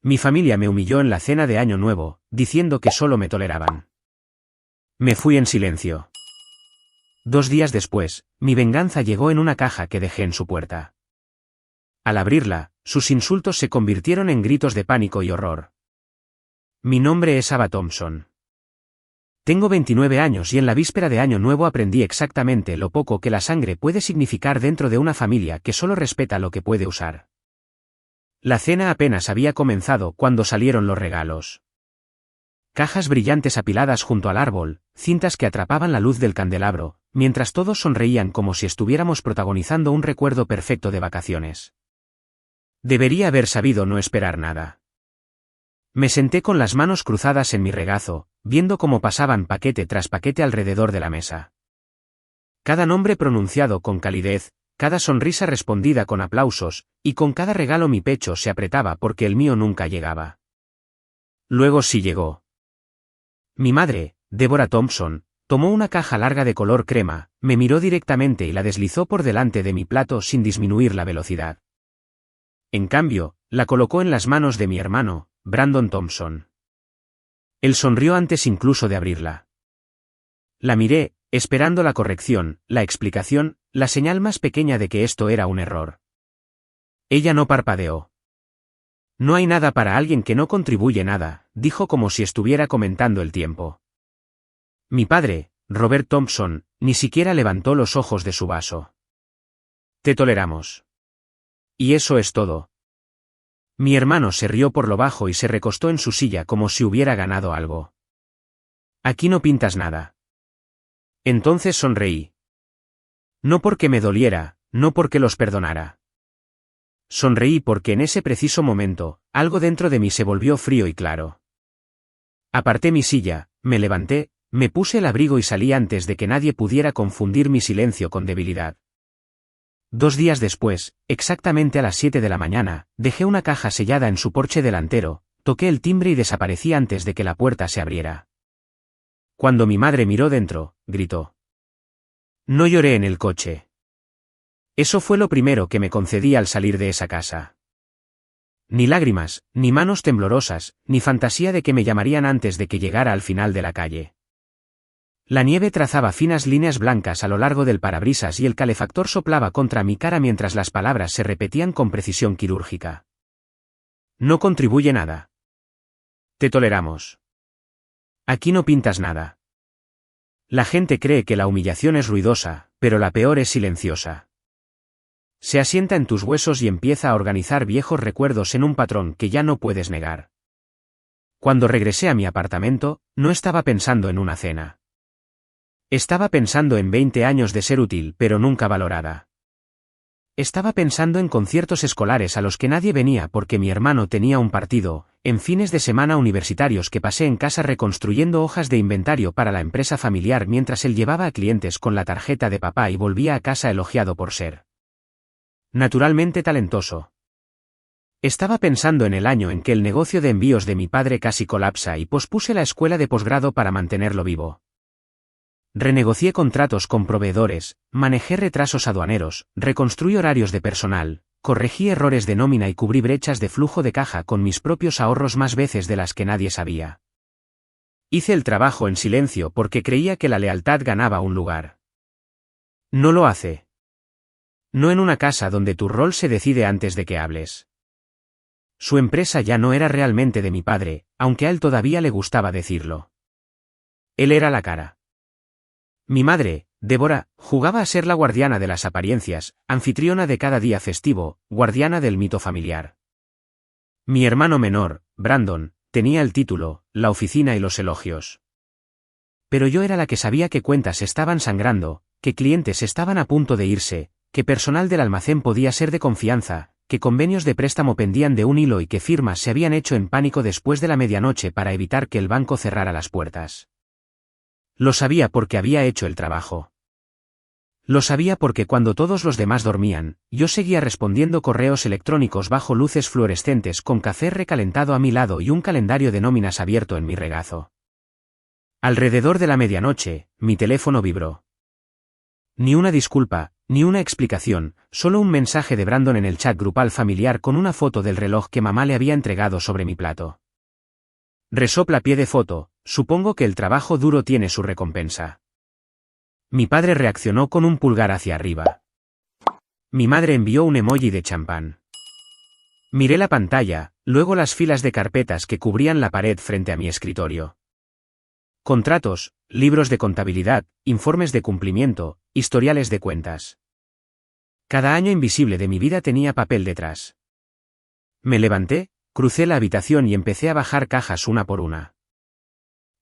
Mi familia me humilló en la cena de Año Nuevo, diciendo que solo me toleraban. Me fui en silencio. 2 días después, mi venganza llegó en una caja que dejé en su puerta. Al abrirla, sus insultos se convirtieron en gritos de pánico y horror. Mi nombre es Ava Thompson. Tengo 29 años y en la víspera de Año Nuevo aprendí exactamente lo poco que la sangre puede significar dentro de una familia que solo respeta lo que puede usar. La cena apenas había comenzado cuando salieron los regalos. Cajas brillantes apiladas junto al árbol, cintas que atrapaban la luz del candelabro, mientras todos sonreían como si estuviéramos protagonizando un recuerdo perfecto de vacaciones. Debería haber sabido no esperar nada. Me senté con las manos cruzadas en mi regazo, viendo cómo pasaban paquete tras paquete alrededor de la mesa. Cada nombre pronunciado con calidez, cada sonrisa respondida con aplausos, y con cada regalo mi pecho se apretaba porque el mío nunca llegaba. Luego sí llegó. Mi madre, Deborah Thompson, tomó una caja larga de color crema, me miró directamente y la deslizó por delante de mi plato sin disminuir la velocidad. En cambio, la colocó en las manos de mi hermano, Brandon Thompson. Él sonrió antes incluso de abrirla. La miré, esperando la corrección, la explicación, la señal más pequeña de que esto era un error. Ella no parpadeó. No hay nada para alguien que no contribuye nada, dijo como si estuviera comentando el tiempo. Mi padre, Robert Thompson, ni siquiera levantó los ojos de su vaso. Te toleramos. Y eso es todo. Mi hermano se rió por lo bajo y se recostó en su silla como si hubiera ganado algo. Aquí no pintas nada. Entonces sonreí. No porque me doliera, no porque los perdonara. Sonreí porque en ese preciso momento, algo dentro de mí se volvió frío y claro. Aparté mi silla, me levanté, me puse el abrigo y salí antes de que nadie pudiera confundir mi silencio con debilidad. 2 días después, exactamente a las 7 de la mañana, dejé una caja sellada en su porche delantero, toqué el timbre y desaparecí antes de que la puerta se abriera. Cuando mi madre miró dentro, gritó. No lloré en el coche. Eso fue lo primero que me concedí al salir de esa casa. Ni lágrimas, ni manos temblorosas, ni fantasía de que me llamarían antes de que llegara al final de la calle. La nieve trazaba finas líneas blancas a lo largo del parabrisas y el calefactor soplaba contra mi cara mientras las palabras se repetían con precisión quirúrgica. No contribuye nada. Te toleramos. Aquí no pintas nada. La gente cree que la humillación es ruidosa, pero la peor es silenciosa. Se asienta en tus huesos y empieza a organizar viejos recuerdos en un patrón que ya no puedes negar. Cuando regresé a mi apartamento, no estaba pensando en una cena. Estaba pensando en 20 años de ser útil pero nunca valorada. Estaba pensando en conciertos escolares a los que nadie venía porque mi hermano tenía un partido, en fines de semana universitarios que pasé en casa reconstruyendo hojas de inventario para la empresa familiar mientras él llevaba a clientes con la tarjeta de papá y volvía a casa elogiado por ser naturalmente talentoso. Estaba pensando en el año en que el negocio de envíos de mi padre casi colapsa y pospuse la escuela de posgrado para mantenerlo vivo. Renegocié contratos con proveedores, manejé retrasos aduaneros, reconstruí horarios de personal, corregí errores de nómina y cubrí brechas de flujo de caja con mis propios ahorros más veces de las que nadie sabía. Hice el trabajo en silencio porque creía que la lealtad ganaba un lugar. No lo hace. No en una casa donde tu rol se decide antes de que hables. Su empresa ya no era realmente de mi padre, aunque a él todavía le gustaba decirlo. Él era la cara. Mi madre, Deborah, jugaba a ser la guardiana de las apariencias, anfitriona de cada día festivo, guardiana del mito familiar. Mi hermano menor, Brandon, tenía el título, la oficina y los elogios. Pero yo era la que sabía que cuentas estaban sangrando, que clientes estaban a punto de irse, que personal del almacén podía ser de confianza, que convenios de préstamo pendían de un hilo y que firmas se habían hecho en pánico después de la medianoche para evitar que el banco cerrara las puertas. Lo sabía porque había hecho el trabajo. Lo sabía porque cuando todos los demás dormían, yo seguía respondiendo correos electrónicos bajo luces fluorescentes con café recalentado a mi lado y un calendario de nóminas abierto en mi regazo. Alrededor de la medianoche, mi teléfono vibró. Ni una disculpa, Ni una explicación, solo un mensaje de Brandon en el chat grupal familiar con una foto del reloj que mamá le había entregado sobre mi plato. Resopla pie de foto, supongo que el trabajo duro tiene su recompensa. Mi padre reaccionó con un pulgar hacia arriba. Mi madre envió un emoji de champán. Miré la pantalla, luego las filas de carpetas que cubrían la pared frente a mi escritorio. Contratos, libros de contabilidad, informes de cumplimiento, historiales de cuentas. Cada año invisible de mi vida tenía papel detrás. Me levanté, crucé la habitación y empecé a bajar cajas una por una.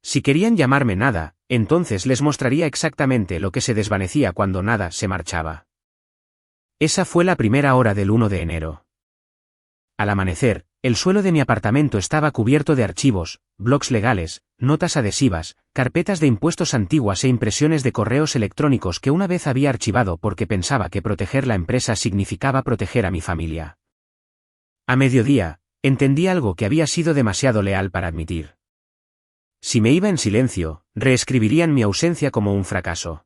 Si querían llamarme nada, entonces les mostraría exactamente lo que se desvanecía cuando nada se marchaba. Esa fue la primera hora del 1 de enero. Al amanecer, el suelo de mi apartamento estaba cubierto de archivos, blocs legales, notas adhesivas, carpetas de impuestos antiguas e impresiones de correos electrónicos que una vez había archivado porque pensaba que proteger la empresa significaba proteger a mi familia. A mediodía, entendí algo que había sido demasiado leal para admitir. Si me iba en silencio, reescribirían mi ausencia como un fracaso.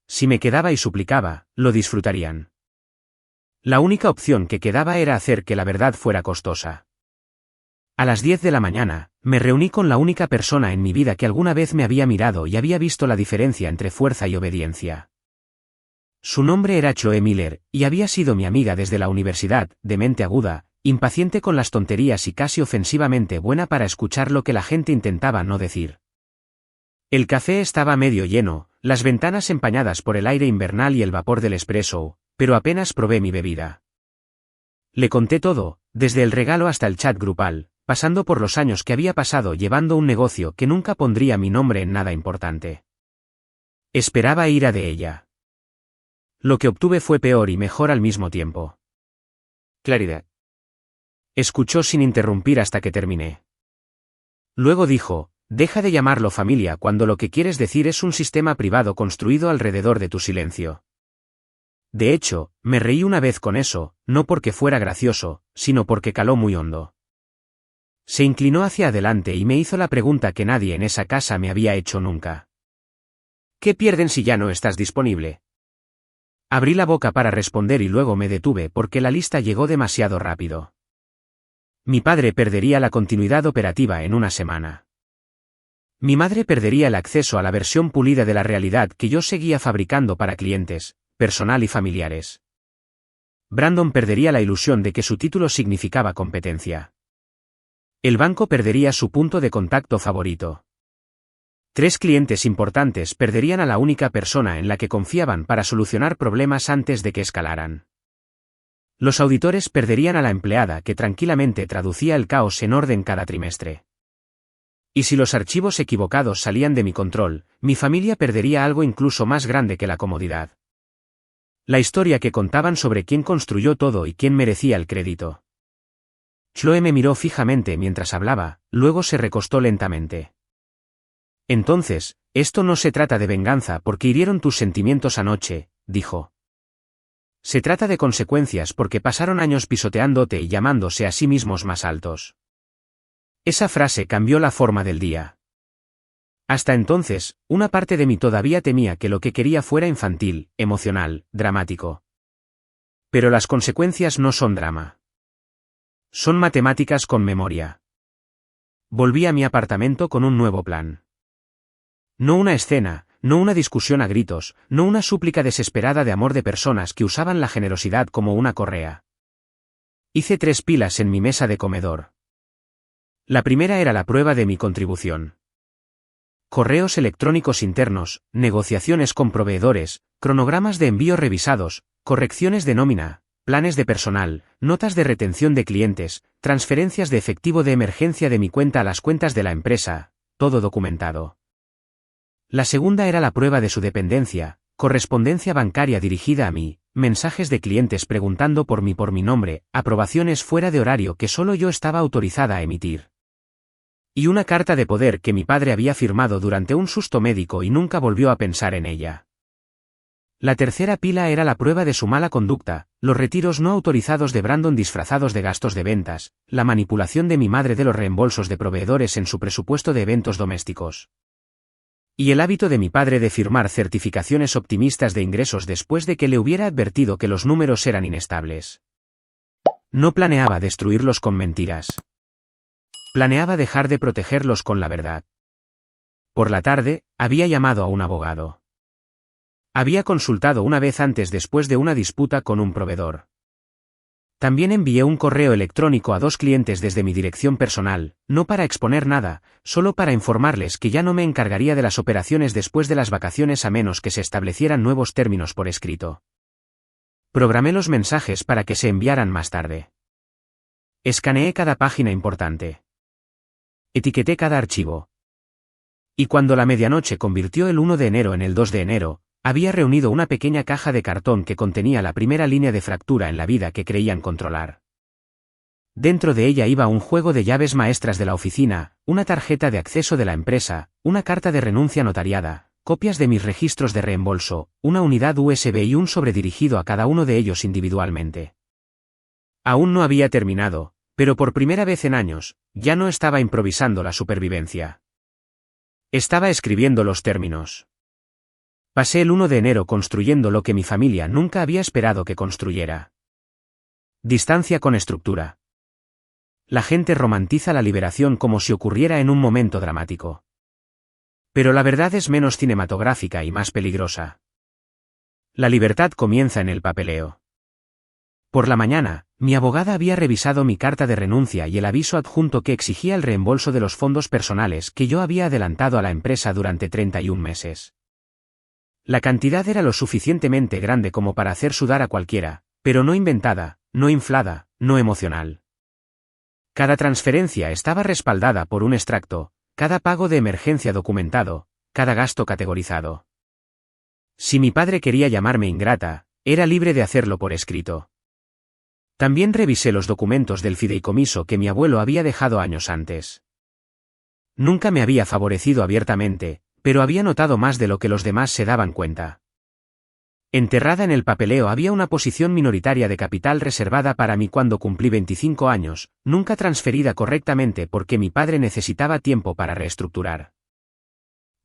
Si me quedaba y suplicaba, lo disfrutarían. La única opción que quedaba era hacer que la verdad fuera costosa. A las 10 de la mañana, me reuní con la única persona en mi vida que alguna vez me había mirado y había visto la diferencia entre fuerza y obediencia. Su nombre era Chloe Miller, y había sido mi amiga desde la universidad, de mente aguda, impaciente con las tonterías y casi ofensivamente buena para escuchar lo que la gente intentaba no decir. El café estaba medio lleno, las ventanas empañadas por el aire invernal y el vapor del espresso, pero apenas probé mi bebida. Le conté todo, desde el regalo hasta el chat grupal, pasando por los años que había pasado llevando un negocio que nunca pondría mi nombre en nada importante. Esperaba ira de ella. Lo que obtuve fue peor y mejor al mismo tiempo. Claridad. Escuchó sin interrumpir hasta que terminé. Luego dijo, deja de llamarlo familia cuando lo que quieres decir es un sistema privado construido alrededor de tu silencio. De hecho, me reí una vez con eso, no porque fuera gracioso, sino porque caló muy hondo. Se inclinó hacia adelante y me hizo la pregunta que nadie en esa casa me había hecho nunca. ¿Qué pierden si ya no estás disponible? Abrí la boca para responder y luego me detuve porque la lista llegó demasiado rápido. Mi padre perdería la continuidad operativa en una semana. Mi madre perdería el acceso a la versión pulida de la realidad que yo seguía fabricando para clientes, personal y familiares. Brandon perdería la ilusión de que su título significaba competencia. El banco perdería su punto de contacto favorito. 3 clientes importantes perderían a la única persona en la que confiaban para solucionar problemas antes de que escalaran. Los auditores perderían a la empleada que tranquilamente traducía el caos en orden cada trimestre. Y si los archivos equivocados salían de mi control, mi familia perdería algo incluso más grande que la comodidad. La historia que contaban sobre quién construyó todo y quién merecía el crédito. Chloe me miró fijamente mientras hablaba, luego se recostó lentamente. Entonces, esto no se trata de venganza porque hirieron tus sentimientos anoche, dijo. Se trata de consecuencias porque pasaron años pisoteándote y llamándose a sí mismos más altos. Esa frase cambió la forma del día. Hasta entonces, una parte de mí todavía temía que lo que quería fuera infantil, emocional, dramático. Pero las consecuencias no son drama. Son matemáticas con memoria. Volví a mi apartamento con un nuevo plan. No una escena, no una discusión a gritos, no una súplica desesperada de amor de personas que usaban la generosidad como una correa. Hice 3 pilas en mi mesa de comedor. La primera era la prueba de mi contribución. Correos electrónicos internos, negociaciones con proveedores, cronogramas de envío revisados, correcciones de nómina, planes de personal, notas de retención de clientes, transferencias de efectivo de emergencia de mi cuenta a las cuentas de la empresa, todo documentado. La segunda era la prueba de su dependencia, correspondencia bancaria dirigida a mí, mensajes de clientes preguntando por mi nombre, aprobaciones fuera de horario que solo yo estaba autorizada a emitir. Y una carta de poder que mi padre había firmado durante un susto médico y nunca volvió a pensar en ella. La tercera pila era la prueba de su mala conducta, los retiros no autorizados de Brandon disfrazados de gastos de ventas, la manipulación de mi madre de los reembolsos de proveedores en su presupuesto de eventos domésticos. Y el hábito de mi padre de firmar certificaciones optimistas de ingresos después de que le hubiera advertido que los números eran inestables. No planeaba destruirlos con mentiras. Planeaba dejar de protegerlos con la verdad. Por la tarde, había llamado a un abogado. Había consultado una vez antes después de una disputa con un proveedor. También envié un correo electrónico a 2 clientes desde mi dirección personal, no para exponer nada, solo para informarles que ya no me encargaría de las operaciones después de las vacaciones a menos que se establecieran nuevos términos por escrito. Programé los mensajes para que se enviaran más tarde. Escaneé cada página importante. Etiqueté cada archivo. Y cuando la medianoche convirtió el 1 de enero en el 2 de enero, había reunido una pequeña caja de cartón que contenía la primera línea de fractura en la vida que creían controlar. Dentro de ella iba un juego de llaves maestras de la oficina, una tarjeta de acceso de la empresa, una carta de renuncia notariada, copias de mis registros de reembolso, una unidad USB y un sobre dirigido a cada uno de ellos individualmente. Aún no había terminado, pero por primera vez en años, ya no estaba improvisando la supervivencia. Estaba escribiendo los términos. Pasé el 1 de enero construyendo lo que mi familia nunca había esperado que construyera. Distancia con estructura. La gente romantiza la liberación como si ocurriera en un momento dramático. Pero la verdad es menos cinematográfica y más peligrosa. La libertad comienza en el papeleo. Por la mañana, mi abogada había revisado mi carta de renuncia y el aviso adjunto que exigía el reembolso de los fondos personales que yo había adelantado a la empresa durante 31 meses. La cantidad era lo suficientemente grande como para hacer sudar a cualquiera, pero no inventada, no inflada, no emocional. Cada transferencia estaba respaldada por un extracto, cada pago de emergencia documentado, cada gasto categorizado. Si mi padre quería llamarme ingrata, era libre de hacerlo por escrito. También revisé los documentos del fideicomiso que mi abuelo había dejado años antes. Nunca me había favorecido abiertamente, pero había notado más de lo que los demás se daban cuenta. Enterrada en el papeleo había una posición minoritaria de capital reservada para mí cuando cumplí 25 años, nunca transferida correctamente porque mi padre necesitaba tiempo para reestructurar.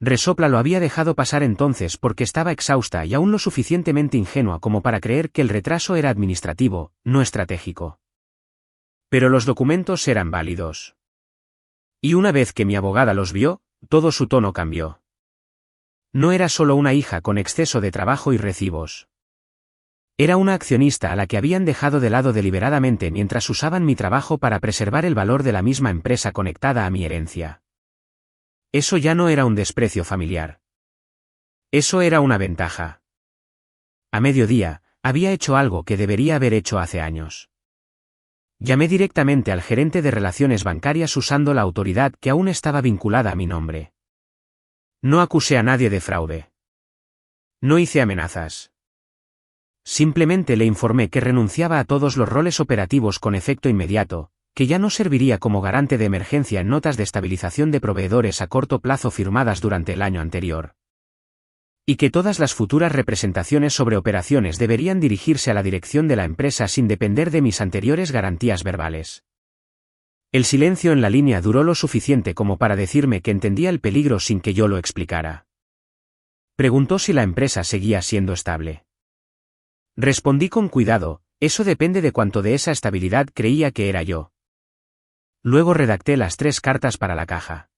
Resopla lo había dejado pasar entonces porque estaba exhausta y aún lo suficientemente ingenua como para creer que el retraso era administrativo, no estratégico. Pero los documentos eran válidos. Y una vez que mi abogada los vio, todo su tono cambió. No era solo una hija con exceso de trabajo y recibos. Era una accionista a la que habían dejado de lado deliberadamente mientras usaban mi trabajo para preservar el valor de la misma empresa conectada a mi herencia. Eso ya no era un desprecio familiar. Eso era una ventaja. A mediodía, había hecho algo que debería haber hecho hace años. Llamé directamente al gerente de relaciones bancarias usando la autoridad que aún estaba vinculada a mi nombre. No acusé a nadie de fraude. No hice amenazas. Simplemente le informé que renunciaba a todos los roles operativos con efecto inmediato, que ya no serviría como garante de emergencia en notas de estabilización de proveedores a corto plazo firmadas durante el año anterior. Y que todas las futuras representaciones sobre operaciones deberían dirigirse a la dirección de la empresa sin depender de mis anteriores garantías verbales. El silencio en la línea duró lo suficiente como para decirme que entendía el peligro sin que yo lo explicara. Preguntó si la empresa seguía siendo estable. Respondí con cuidado, eso depende de cuánto de esa estabilidad creía que era yo. Luego redacté las 3 cartas para la caja.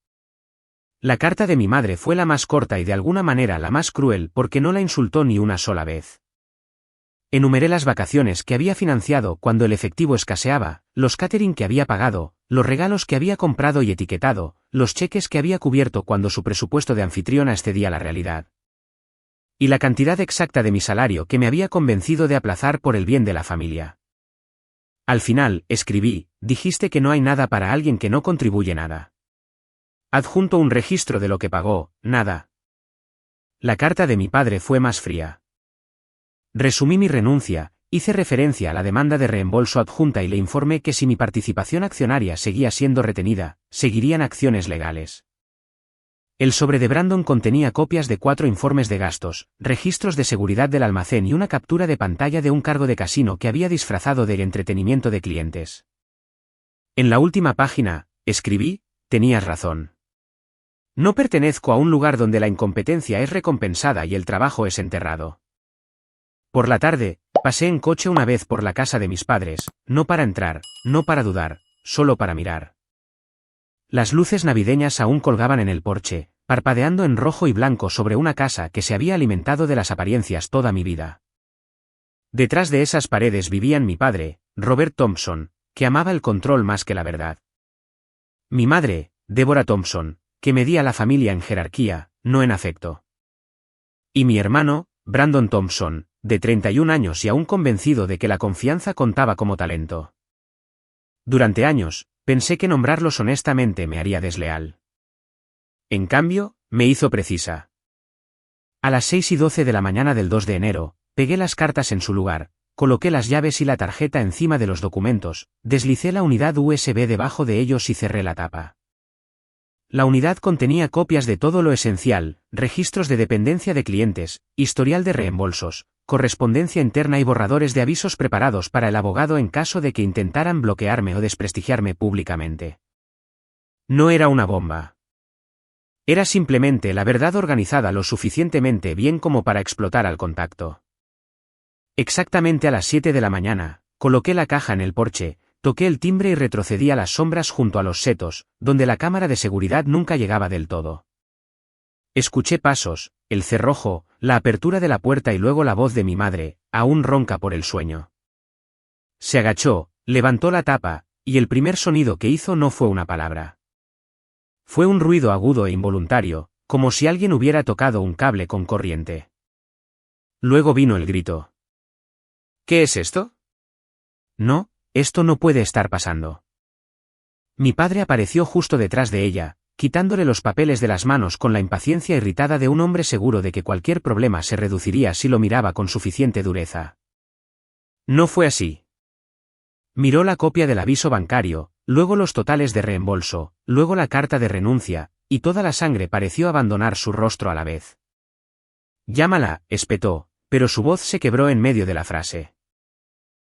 La carta de mi madre fue la más corta y de alguna manera la más cruel porque no la insultó ni una sola vez. Enumeré las vacaciones que había financiado cuando el efectivo escaseaba, los catering que había pagado, los regalos que había comprado y etiquetado, los cheques que había cubierto cuando su presupuesto de anfitriona excedía la realidad. Y la cantidad exacta de mi salario que me había convencido de aplazar por el bien de la familia. Al final, escribí, dijiste que no hay nada para alguien que no contribuye nada. Adjunto un registro de lo que pagó, nada. La carta de mi padre fue más fría. Resumí mi renuncia, hice referencia a la demanda de reembolso adjunta y le informé que si mi participación accionaria seguía siendo retenida, seguirían acciones legales. El sobre de Brandon contenía copias de 4 informes de gastos, registros de seguridad del almacén y una captura de pantalla de un cargo de casino que había disfrazado de entretenimiento de clientes. En la última página, escribí, tenías razón. No pertenezco a un lugar donde la incompetencia es recompensada y el trabajo es enterrado. Por la tarde, pasé en coche una vez por la casa de mis padres, no para entrar, no para dudar, solo para mirar. Las luces navideñas aún colgaban en el porche, parpadeando en rojo y blanco sobre una casa que se había alimentado de las apariencias toda mi vida. Detrás de esas paredes vivían mi padre, Robert Thompson, que amaba el control más que la verdad. Mi madre, Deborah Thompson, que medía a la familia en jerarquía, no en afecto. Y mi hermano, Brandon Thompson, de 31 años y aún convencido de que la confianza contaba como talento. Durante años, pensé que nombrarlos honestamente me haría desleal. En cambio, me hizo precisa. A las 6:12 de la mañana del 2 de enero, pegué las cartas en su lugar, coloqué las llaves y la tarjeta encima de los documentos, deslicé la unidad USB debajo de ellos y cerré la tapa. La unidad contenía copias de todo lo esencial, registros de dependencia de clientes, historial de reembolsos, correspondencia interna y borradores de avisos preparados para el abogado en caso de que intentaran bloquearme o desprestigiarme públicamente. No era una bomba. Era simplemente la verdad organizada lo suficientemente bien como para explotar al contacto. Exactamente a las 7 de la mañana, coloqué la caja en el porche, toqué el timbre y retrocedí a las sombras junto a los setos, donde la cámara de seguridad nunca llegaba del todo. Escuché pasos, el cerrojo, la apertura de la puerta y luego la voz de mi madre, aún ronca por el sueño. Se agachó, levantó la tapa, y el primer sonido que hizo no fue una palabra. Fue un ruido agudo e involuntario, como si alguien hubiera tocado un cable con corriente. Luego vino el grito. ¿Qué es esto? No, esto no puede estar pasando. Mi padre apareció justo detrás de ella, quitándole los papeles de las manos con la impaciencia irritada de un hombre seguro de que cualquier problema se reduciría si lo miraba con suficiente dureza. No fue así. Miró la copia del aviso bancario, luego los totales de reembolso, luego la carta de renuncia, y toda la sangre pareció abandonar su rostro a la vez. Llámala, espetó, pero su voz se quebró en medio de la frase.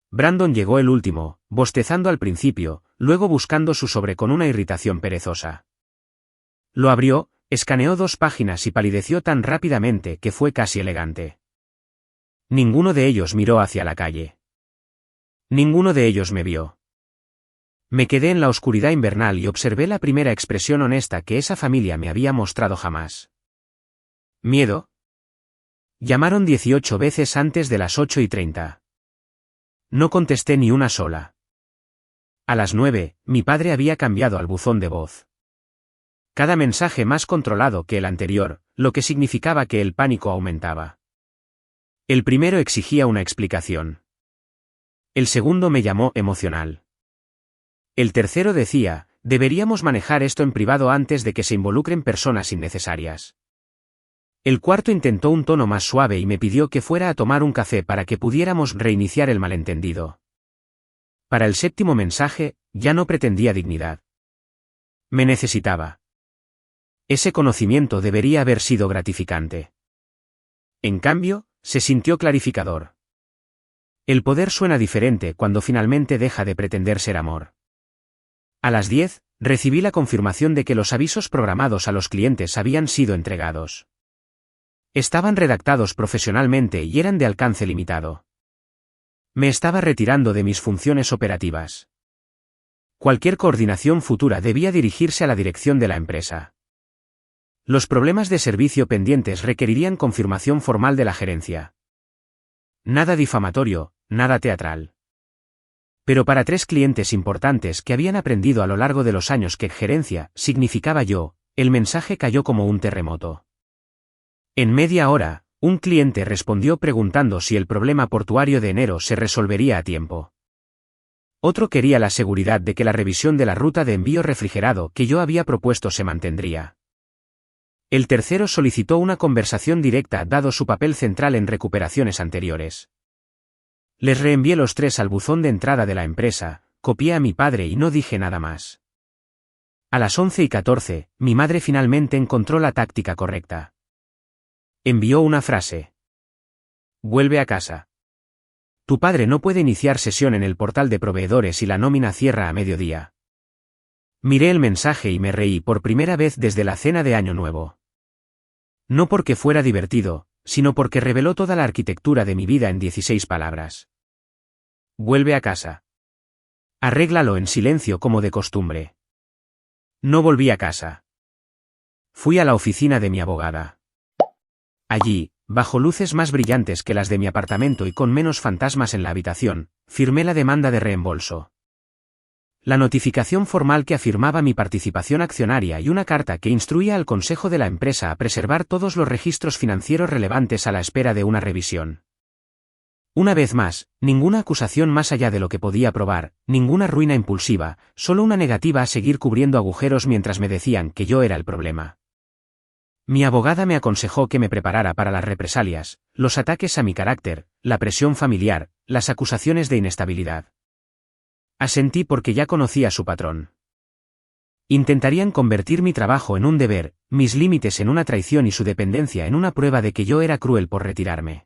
Brandon llegó el último, bostezando al principio, luego buscando su sobre con una irritación perezosa. Lo abrió, escaneó 2 páginas y palideció tan rápidamente que fue casi elegante. Ninguno de ellos miró hacia la calle. Ninguno de ellos me vio. Me quedé en la oscuridad invernal y observé la primera expresión honesta que esa familia me había mostrado jamás. ¿Miedo? Llamaron 18 veces antes de las 8:30. No contesté ni una sola. A las 9, mi padre había cambiado al buzón de voz. Cada mensaje más controlado que el anterior, lo que significaba que el pánico aumentaba. El primero exigía una explicación. El segundo me llamó emocional. El tercero decía, deberíamos manejar esto en privado antes de que se involucren personas innecesarias. El cuarto intentó un tono más suave y me pidió que fuera a tomar un café para que pudiéramos reiniciar el malentendido. Para el séptimo mensaje, ya no pretendía dignidad. Me necesitaba. Ese conocimiento debería haber sido gratificante. En cambio, se sintió clarificador. El poder suena diferente cuando finalmente deja de pretender ser amor. A las 10, recibí la confirmación de que los avisos programados a los clientes habían sido entregados. Estaban redactados profesionalmente y eran de alcance limitado. Me estaba retirando de mis funciones operativas. Cualquier coordinación futura debía dirigirse a la dirección de la empresa. Los problemas de servicio pendientes requerirían confirmación formal de la gerencia. Nada difamatorio, nada teatral. Pero para 3 clientes importantes que habían aprendido a lo largo de los años que gerencia significaba yo, el mensaje cayó como un terremoto. En media hora, un cliente respondió preguntando si el problema portuario de enero se resolvería a tiempo. Otro quería la seguridad de que la revisión de la ruta de envío refrigerado que yo había propuesto se mantendría. El tercero solicitó una conversación directa dado su papel central en recuperaciones anteriores. Les reenvié los 3 al buzón de entrada de la empresa, copié a mi padre y no dije nada más. A las 11:14, mi madre finalmente encontró la táctica correcta. Envió una frase. Vuelve a casa. Tu padre no puede iniciar sesión en el portal de proveedores y la nómina cierra a mediodía. Miré el mensaje y me reí por primera vez desde la cena de Año Nuevo. No porque fuera divertido, sino porque reveló toda la arquitectura de mi vida en 16 palabras. Vuelve a casa. Arréglalo en silencio como de costumbre. No volví a casa. Fui a la oficina de mi abogada. Allí, bajo luces más brillantes que las de mi apartamento y con menos fantasmas en la habitación, firmé la demanda de reembolso. La notificación formal que afirmaba mi participación accionaria y una carta que instruía al consejo de la empresa a preservar todos los registros financieros relevantes a la espera de una revisión. Una vez más, ninguna acusación más allá de lo que podía probar, ninguna ruina impulsiva, solo una negativa a seguir cubriendo agujeros mientras me decían que yo era el problema. Mi abogada me aconsejó que me preparara para las represalias, los ataques a mi carácter, la presión familiar, las acusaciones de inestabilidad. Asentí porque ya conocía su patrón. Intentarían convertir mi trabajo en un deber, mis límites en una traición y su dependencia en una prueba de que yo era cruel por retirarme.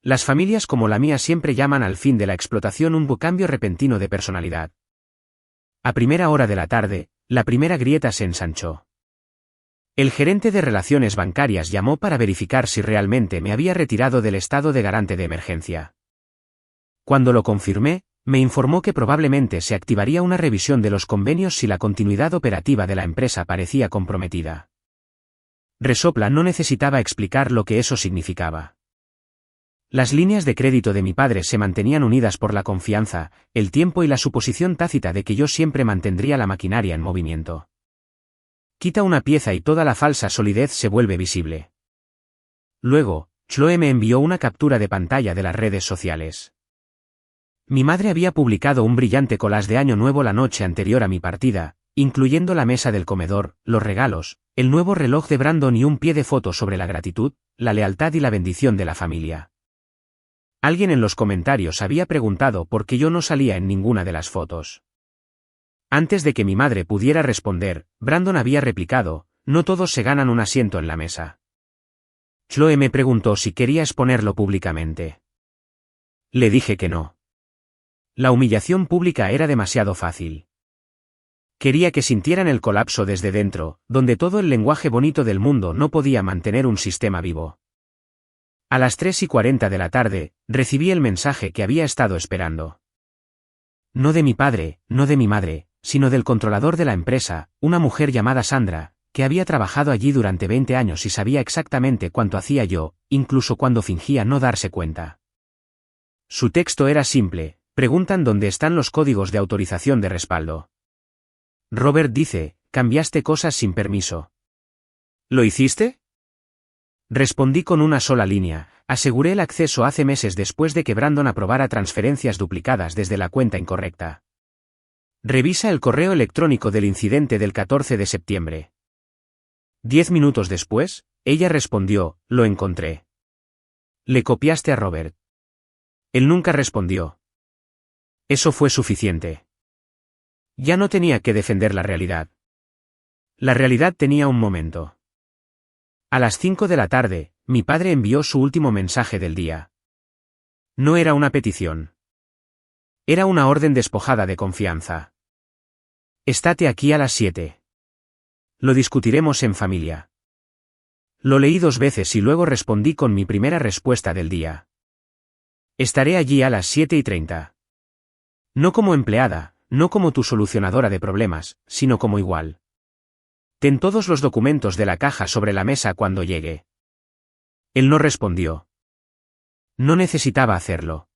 Las familias como la mía siempre llaman al fin de la explotación un cambio repentino de personalidad. A primera hora de la tarde, la primera grieta se ensanchó. El gerente de relaciones bancarias llamó para verificar si realmente me había retirado del estado de garante de emergencia. Cuando lo confirmé, me informó que probablemente se activaría una revisión de los convenios si la continuidad operativa de la empresa parecía comprometida. Resopla no necesitaba explicar lo que eso significaba. Las líneas de crédito de mi padre se mantenían unidas por la confianza, el tiempo y la suposición tácita de que yo siempre mantendría la maquinaria en movimiento. Quita una pieza y toda la falsa solidez se vuelve visible. Luego, Chloe me envió una captura de pantalla de las redes sociales. Mi madre había publicado un brillante collage de Año Nuevo la noche anterior a mi partida, incluyendo la mesa del comedor, los regalos, el nuevo reloj de Brandon y un pie de foto sobre la gratitud, la lealtad y la bendición de la familia. Alguien en los comentarios había preguntado por qué yo no salía en ninguna de las fotos. Antes de que mi madre pudiera responder, Brandon había replicado, no todos se ganan un asiento en la mesa. Chloe me preguntó si quería exponerlo públicamente. Le dije que no. La humillación pública era demasiado fácil. Quería que sintieran el colapso desde dentro, donde todo el lenguaje bonito del mundo no podía mantener un sistema vivo. A las 3:40 de la tarde, recibí el mensaje que había estado esperando. No de mi padre, no de mi madre, sino del controlador de la empresa, una mujer llamada Sandra, que había trabajado allí durante 20 años y sabía exactamente cuánto hacía yo, incluso cuando fingía no darse cuenta. Su texto era simple, preguntan dónde están los códigos de autorización de respaldo. Robert dice, cambiaste cosas sin permiso. ¿Lo hiciste? Respondí con una sola línea, aseguré el acceso hace meses después de que Brandon aprobara transferencias duplicadas desde la cuenta incorrecta. Revisa el correo electrónico del incidente del 14 de septiembre. 10 minutos después, ella respondió, lo encontré. Le copiaste a Robert. Él nunca respondió. Eso fue suficiente. Ya no tenía que defender la realidad. La realidad tenía un momento. A las 5 de la tarde, mi padre envió su último mensaje del día. No era una petición. Era una orden despojada de confianza. Estate aquí a las 7. Lo discutiremos en familia. Lo leí 2 veces y luego respondí con mi primera respuesta del día. Estaré allí a las 7:30. No como empleada, no como tu solucionadora de problemas, sino como igual. Ten todos los documentos de la caja sobre la mesa cuando llegue. Él no respondió. No necesitaba hacerlo.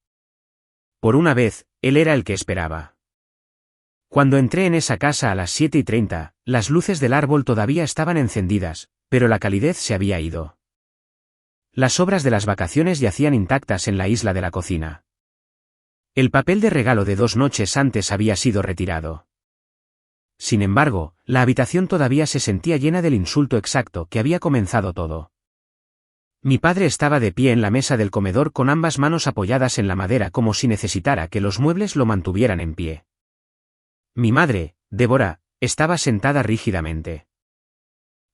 Por una vez, él era el que esperaba. Cuando entré en esa casa a las 7:30, las luces del árbol todavía estaban encendidas, pero la calidez se había ido. Las sobras de las vacaciones yacían intactas en la isla de la cocina. El papel de regalo de 2 noches antes había sido retirado. Sin embargo, la habitación todavía se sentía llena del insulto exacto que había comenzado todo. Mi padre estaba de pie en la mesa del comedor con ambas manos apoyadas en la madera como si necesitara que los muebles lo mantuvieran en pie. Mi madre, Débora, estaba sentada rígidamente.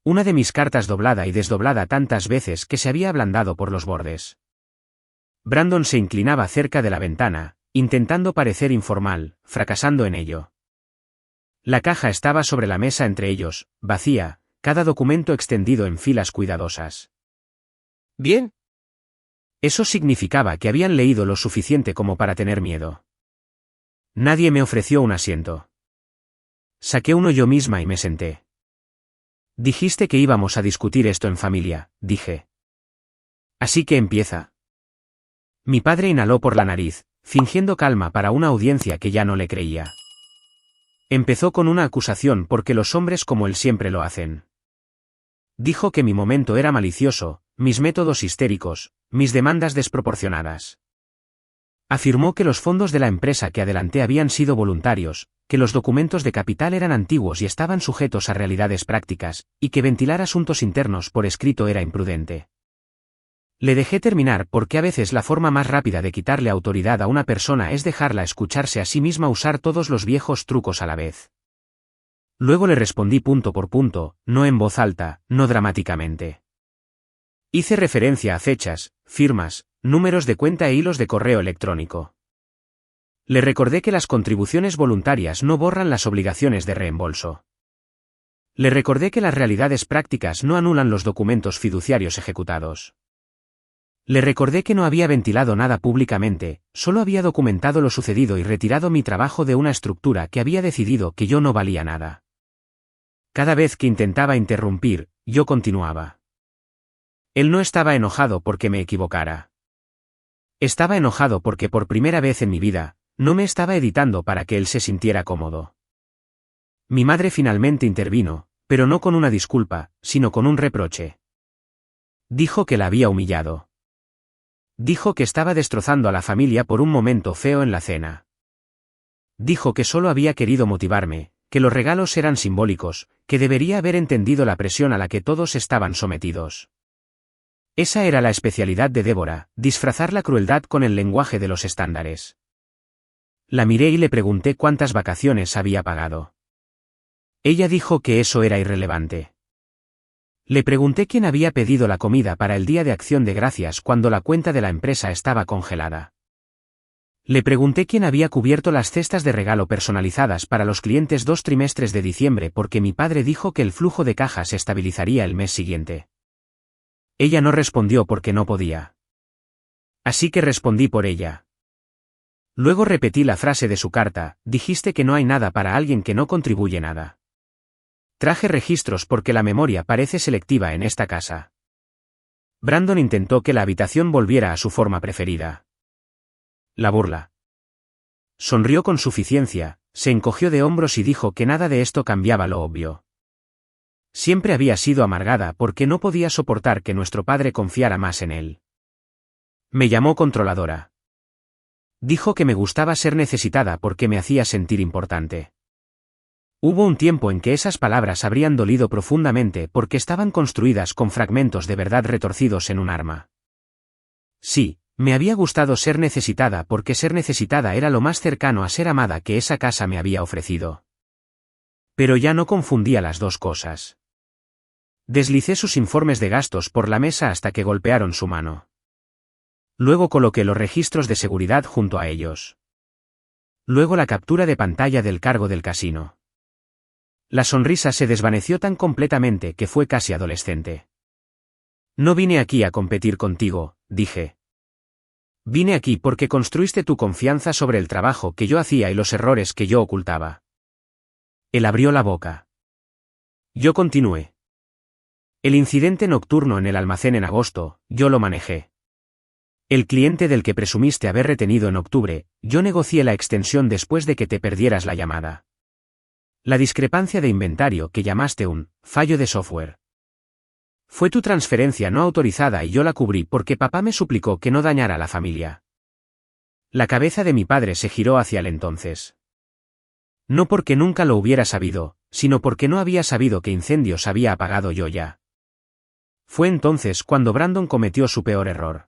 Una de mis cartas doblada y desdoblada tantas veces que se había ablandado por los bordes. Brandon se inclinaba cerca de la ventana, intentando parecer informal, fracasando en ello. La caja estaba sobre la mesa entre ellos, vacía, cada documento extendido en filas cuidadosas. Bien. Eso significaba que habían leído lo suficiente como para tener miedo. Nadie me ofreció un asiento. Saqué uno yo misma y me senté. Dijiste que íbamos a discutir esto en familia, dije. Así que empieza. Mi padre inhaló por la nariz, fingiendo calma para una audiencia que ya no le creía. Empezó con una acusación porque los hombres como él siempre lo hacen. Dijo que mi momento era malicioso, mis métodos histéricos, mis demandas desproporcionadas. Afirmó que los fondos de la empresa que adelanté habían sido voluntarios, que los documentos de capital eran antiguos y estaban sujetos a realidades prácticas, y que ventilar asuntos internos por escrito era imprudente. Le dejé terminar porque a veces la forma más rápida de quitarle autoridad a una persona es dejarla escucharse a sí misma usar todos los viejos trucos a la vez. Luego le respondí punto por punto, no en voz alta, no dramáticamente. Hice referencia a fechas, firmas, números de cuenta e hilos de correo electrónico. Le recordé que las contribuciones voluntarias no borran las obligaciones de reembolso. Le recordé que las realidades prácticas no anulan los documentos fiduciarios ejecutados. Le recordé que no había ventilado nada públicamente, solo había documentado lo sucedido y retirado mi trabajo de una estructura que había decidido que yo no valía nada. Cada vez que intentaba interrumpir, yo continuaba. Él no estaba enojado porque me equivocara. Estaba enojado porque por primera vez en mi vida, no me estaba editando para que él se sintiera cómodo. Mi madre finalmente intervino, pero no con una disculpa, sino con un reproche. Dijo que la había humillado. Dijo que estaba destrozando a la familia por un momento feo en la cena. Dijo que solo había querido motivarme, que los regalos eran simbólicos, que debería haber entendido la presión a la que todos estaban sometidos. Esa era la especialidad de Débora, disfrazar la crueldad con el lenguaje de los estándares. La miré y le pregunté cuántas vacaciones había pagado. Ella dijo que eso era irrelevante. Le pregunté quién había pedido la comida para el Día de Acción de Gracias cuando la cuenta de la empresa estaba congelada. Le pregunté quién había cubierto las cestas de regalo personalizadas para los clientes 2 trimestres de diciembre porque mi padre dijo que el flujo de caja se estabilizaría el mes siguiente. Ella no respondió porque no podía. Así que respondí por ella. Luego repetí la frase de su carta, dijiste que no hay nada para alguien que no contribuye nada. Traje registros porque la memoria parece selectiva en esta casa. Brandon intentó que la habitación volviera a su forma preferida. La burla. Sonrió con suficiencia, se encogió de hombros y dijo que nada de esto cambiaba lo obvio. Siempre había sido amargada porque no podía soportar que nuestro padre confiara más en él. Me llamó controladora. Dijo que me gustaba ser necesitada porque me hacía sentir importante. Hubo un tiempo en que esas palabras habrían dolido profundamente porque estaban construidas con fragmentos de verdad retorcidos en un arma. Sí, me había gustado ser necesitada porque ser necesitada era lo más cercano a ser amada que esa casa me había ofrecido. Pero ya no confundía las dos cosas. Deslicé sus informes de gastos por la mesa hasta que golpearon su mano. Luego coloqué los registros de seguridad junto a ellos. Luego la captura de pantalla del cargo del casino. La sonrisa se desvaneció tan completamente que fue casi adolescente. No vine aquí a competir contigo, dije. Vine aquí porque construiste tu confianza sobre el trabajo que yo hacía y los errores que yo ocultaba. Él abrió la boca. Yo continué. El incidente nocturno en el almacén en agosto, yo lo manejé. El cliente del que presumiste haber retenido en octubre, yo negocié la extensión después de que te perdieras la llamada. La discrepancia de inventario que llamaste un fallo de software. Fue tu transferencia no autorizada y yo la cubrí porque papá me suplicó que no dañara a la familia. La cabeza de mi padre se giró hacia el entonces. No porque nunca lo hubiera sabido, sino porque no había sabido que incendios había apagado yo ya. Fue entonces cuando Brandon cometió su peor error.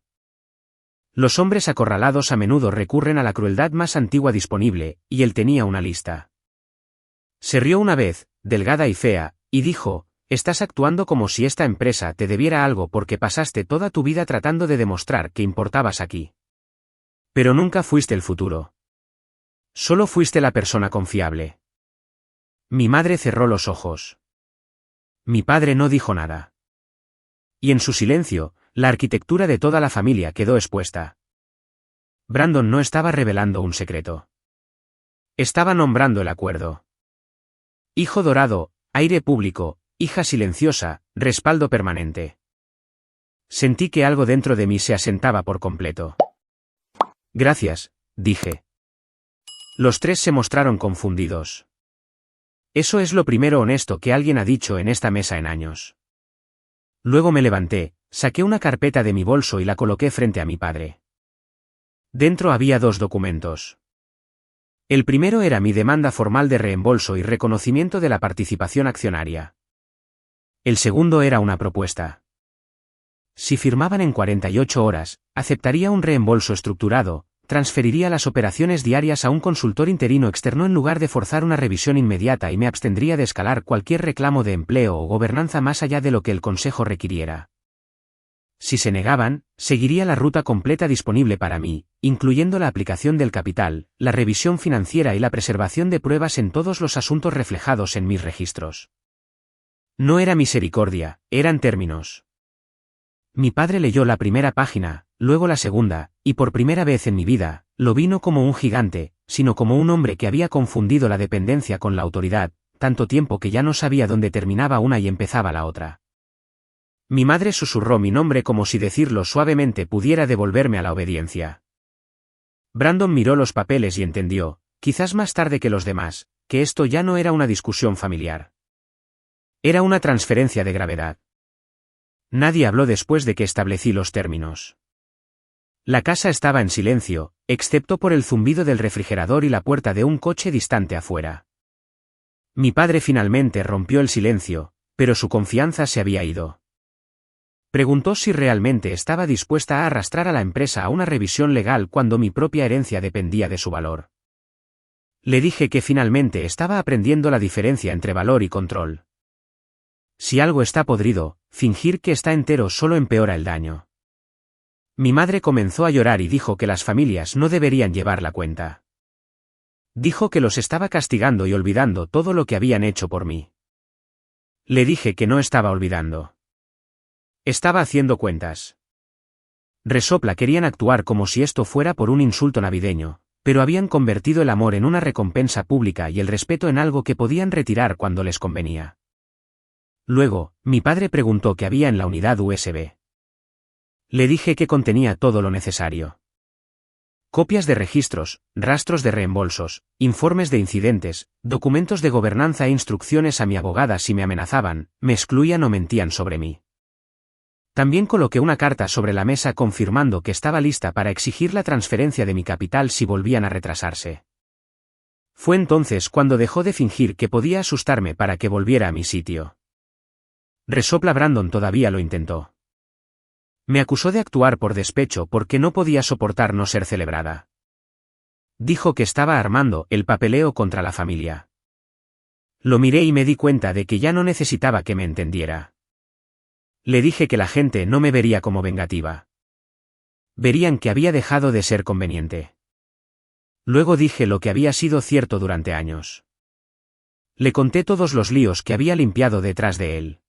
Los hombres acorralados a menudo recurren a la crueldad más antigua disponible, y él tenía una lista. Se rió una vez, delgada y fea, y dijo, estás actuando como si esta empresa te debiera algo porque pasaste toda tu vida tratando de demostrar que importabas aquí. Pero nunca fuiste el futuro. Solo fuiste la persona confiable. Mi madre cerró los ojos. Mi padre no dijo nada. Y en su silencio, la arquitectura de toda la familia quedó expuesta. Brandon no estaba revelando un secreto. Estaba nombrando el acuerdo. Hijo dorado, aire público, hija silenciosa, respaldo permanente. Sentí que algo dentro de mí se asentaba por completo. Gracias, dije. Los tres se mostraron confundidos. Eso es lo primero honesto que alguien ha dicho en esta mesa en años. Luego me levanté, saqué una carpeta de mi bolso y la coloqué frente a mi padre. Dentro había 2 documentos. El primero era mi demanda formal de reembolso y reconocimiento de la participación accionaria. El segundo era una propuesta. Si firmaban en 48 horas, aceptaría un reembolso estructurado, transferiría las operaciones diarias a un consultor interino externo en lugar de forzar una revisión inmediata y me abstendría de escalar cualquier reclamo de empleo o gobernanza más allá de lo que el Consejo requiriera. Si se negaban, seguiría la ruta completa disponible para mí, incluyendo la aplicación del capital, la revisión financiera y la preservación de pruebas en todos los asuntos reflejados en mis registros. No era misericordia, eran términos. Mi padre leyó la primera página, luego la segunda, y por primera vez en mi vida, lo vi no como un gigante, sino como un hombre que había confundido la dependencia con la autoridad, tanto tiempo que ya no sabía dónde terminaba una y empezaba la otra. Mi madre susurró mi nombre como si decirlo suavemente pudiera devolverme a la obediencia. Brandon miró los papeles y entendió, quizás más tarde que los demás, que esto ya no era una discusión familiar. Era una transferencia de gravedad. Nadie habló después de que establecí los términos. La casa estaba en silencio, excepto por el zumbido del refrigerador y la puerta de un coche distante afuera. Mi padre finalmente rompió el silencio, pero su confianza se había ido. Preguntó si realmente estaba dispuesta a arrastrar a la empresa a una revisión legal cuando mi propia herencia dependía de su valor. Le dije que finalmente estaba aprendiendo la diferencia entre valor y control. Si algo está podrido, fingir que está entero solo empeora el daño. Mi madre comenzó a llorar y dijo que las familias no deberían llevar la cuenta. Dijo que los estaba castigando y olvidando todo lo que habían hecho por mí. Le dije que no estaba olvidando. Estaba haciendo cuentas. Resopla querían actuar como si esto fuera por un insulto navideño, pero habían convertido el amor en una recompensa pública y el respeto en algo que podían retirar cuando les convenía. Luego, mi padre preguntó qué había en la unidad USB. Le dije que contenía todo lo necesario. Copias de registros, rastros de reembolsos, informes de incidentes, documentos de gobernanza e instrucciones a mi abogada si me amenazaban, me excluían o mentían sobre mí. También coloqué una carta sobre la mesa confirmando que estaba lista para exigir la transferencia de mi capital si volvían a retrasarse. Fue entonces cuando dejó de fingir que podía asustarme para que volviera a mi sitio. Resopla Brandon todavía lo intentó. Me acusó de actuar por despecho porque no podía soportar no ser celebrada. Dijo que estaba armando el papeleo contra la familia. Lo miré y me di cuenta de que ya no necesitaba que me entendiera. Le dije que la gente no me vería como vengativa. Verían que había dejado de ser conveniente. Luego dije lo que había sido cierto durante años. Le conté todos los líos que había limpiado detrás de él.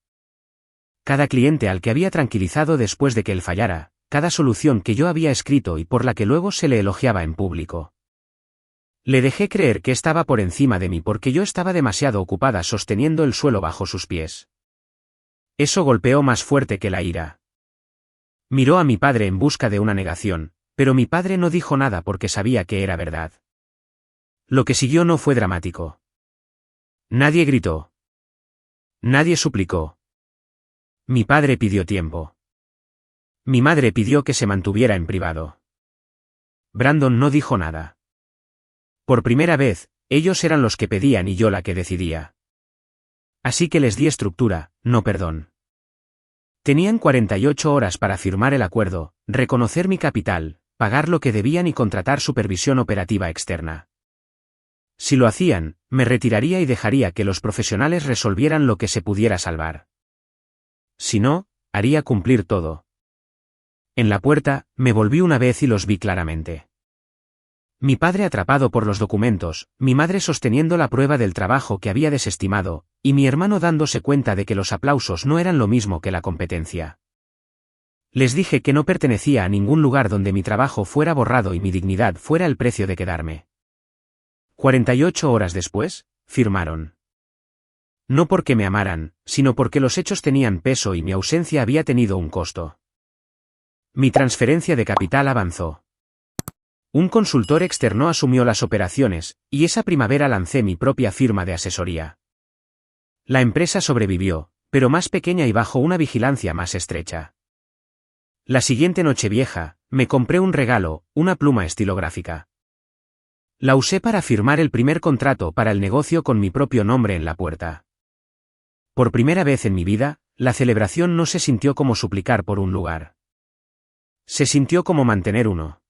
Cada cliente al que había tranquilizado después de que él fallara, cada solución que yo había escrito y por la que luego se le elogiaba en público. Le dejé creer que estaba por encima de mí porque yo estaba demasiado ocupada sosteniendo el suelo bajo sus pies. Eso golpeó más fuerte que la ira. Miró a mi padre en busca de una negación, pero mi padre no dijo nada porque sabía que era verdad. Lo que siguió no fue dramático. Nadie gritó. Nadie suplicó. Mi padre pidió tiempo. Mi madre pidió que se mantuviera en privado. Brandon no dijo nada. Por primera vez, ellos eran los que pedían y yo la que decidía. Así que les di estructura, no perdón. Tenían 48 horas para firmar el acuerdo, reconocer mi capital, pagar lo que debían y contratar supervisión operativa externa. Si lo hacían, me retiraría y dejaría que los profesionales resolvieran lo que se pudiera salvar. Si no, haría cumplir todo. En la puerta, me volví una vez y los vi claramente. Mi padre atrapado por los documentos, mi madre sosteniendo la prueba del trabajo que había desestimado, y mi hermano dándose cuenta de que los aplausos no eran lo mismo que la competencia. Les dije que no pertenecía a ningún lugar donde mi trabajo fuera borrado y mi dignidad fuera el precio de quedarme. 48 horas después, firmaron. No porque me amaran, sino porque los hechos tenían peso y mi ausencia había tenido un costo. Mi transferencia de capital avanzó. Un consultor externo asumió las operaciones, y esa primavera lancé mi propia firma de asesoría. La empresa sobrevivió, pero más pequeña y bajo una vigilancia más estrecha. La siguiente Nochevieja, me compré un regalo, una pluma estilográfica. La usé para firmar el primer contrato para el negocio con mi propio nombre en la puerta. Por primera vez en mi vida, la celebración no se sintió como suplicar por un lugar. Se sintió como mantener uno.